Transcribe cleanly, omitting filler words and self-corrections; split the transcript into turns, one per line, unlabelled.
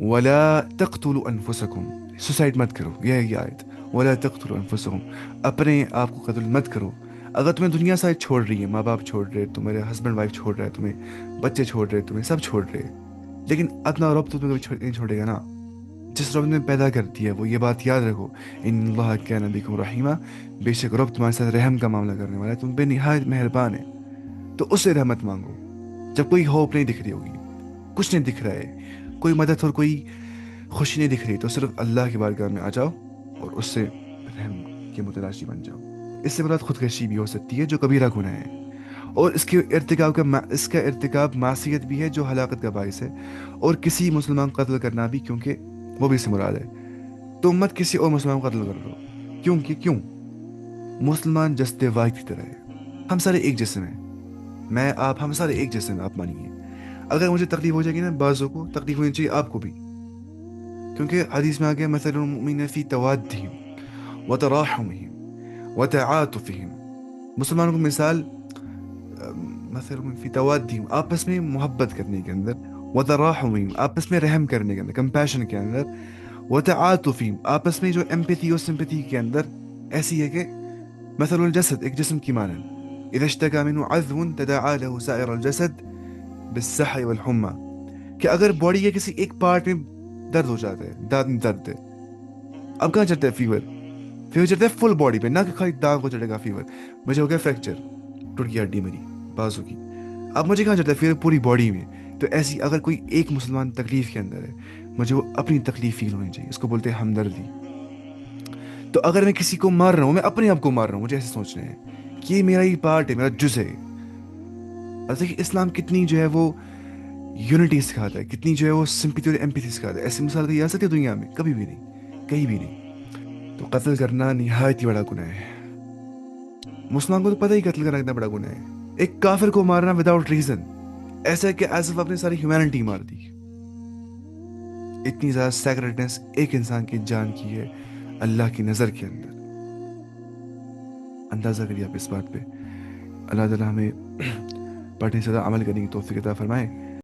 ولا تقتلوا انفسکم، سوسائڈ مت کرو، یہ ہے یہ آیت، ولا تقتلوا انفسکم، اپنے آپ کو قتل مت کرو۔ اگر تمہیں دنیا ساری چھوڑ رہی ہے، ماں باپ چھوڑ رہے، تمہارے ہسبینڈ وائف چھوڑ رہا ہے، تمہیں بچے چھوڑ رہے، تمہیں سب چھوڑ رہے، لیکن اپنا رب تو تمہیں کبھی نہیں چھوڑے گا نا۔ جس رب نے پیدا کر دیا ہے وہ، یہ بات یاد رکھو، ان اللہ کان بکم رحیما، بے شک رب تمہارے ساتھ رحم کا معاملہ کرنے والا ہے، تم پہ نہایت مہربان ہے، تو اس سے رحمت مانگو۔ جب کوئی ہوپ نہیں دکھ رہی ہوگی، کچھ نہیں دکھ رہا ہے، کوئی مدد اور کوئی خوشی نہیں دکھ رہی، تو صرف اللہ کی بارگاہ میں آ جاؤ اور اس سے رحم کے متلاشی بن جاؤ۔ اس سے مراد خودکشی بھی ہو سکتی ہے جو کبیرہ گناہ ہے، اور اس کا ارتکاب معصیت بھی ہے جو ہلاکت کا باعث ہے، اور کسی مسلمان کو قتل کرنا بھی، کیونکہ وہ بھی اس سے مراد ہے۔ تو مت کسی اور مسلمان کو قتل کر لو، کیوں مسلمان جسد واحد کی طرح ہے، ہم سارے ایک جسم ہیں، میں آپ ہم سارے ایک جسم ہیں، آپ مانیے۔ اگر مجھے تکلیف ہو جائے گی نا، بعضوں کو تکلیف ہونی چاہیے آپ کو بھی، کیونکہ حدیث میں آ گیا مثل المؤمنین فی توادہم وتراحمہم وتعاطفہم، مسلمانوں کو مثال مثل فی توادہم، آپس میں محبت کرنے کے اندر، وتراحمہم، آپس میں رحم کرنے کے اندر، کمپیشن کے اندر، وتعاطفہم، آپس میں جو ایمپیتھی اور سمپیتھی کے اندر، ایسی ہے کہ مثل الجسد، ایک جسم کی مانند، اذا اشتکى منه عضو تداعى له سائر الجسد بالسحر والحمى، کہ اگر باڈی کے کسی ایک پارٹ میں درد ہو جاتا ہے، دانت میں درد ہے، اب کہاں چڑھتا ہے فیور؟ فیور چڑھتا ہے فل باڈی پہ، نہ کہ خالی دانت کو چڑھے گا فیور۔ مجھے ہو گیا فریکچر، ٹوٹ گیا ہڈی میری بازو کی، اب مجھے کہاں چڑھتا ہے فیور؟ پوری باڈی میں۔ تو ایسی اگر کوئی ایک مسلمان تکلیف کے اندر ہے، مجھے وہ اپنی تکلیف فیل ہونی چاہیے، اس کو بولتے ہیں ہمدردی۔ تو اگر میں کسی کو مار رہا ہوں، میں اپنے آپ کو مار رہا ہوں، مجھے ایسے سوچنا ہے کہ یہ میرا ہی پارٹ ہے، میرا جز ہے۔ اور دیکھیں اسلام کتنی جو ہے وہ یونٹی سکھاتا ہے، کتنی جو ہے وہ سمپیتھی اور ایمپیتھی سکھاتا ہے۔ ایسی مثال کہیں آ سکتی ہے دنیا میں؟ کبھی بھی نہیں، کہیں بھی نہیں۔ تو قتل کرنا نہایت ہی بڑا گناہ ہے، مسلمان کو تو پتہ ہی قتل کرنا کتنا بڑا گناہ ہے۔ ایک کافر کو مارنا وداؤٹ ریزن، ایسا ہے کہ ایز اف اپنی ساری ہیومینٹی مار دی۔ اتنی زیادہ سیکریٹنس ایک انسان کی جان کی ہے اللہ کی نظر کے اندر، اندازہ کریے آپ اس بات پہ۔ اللہ تعالیٰ ہمیں پڑھنے سے زیادہ عمل کرنے کی توفیق عطا فرمائے۔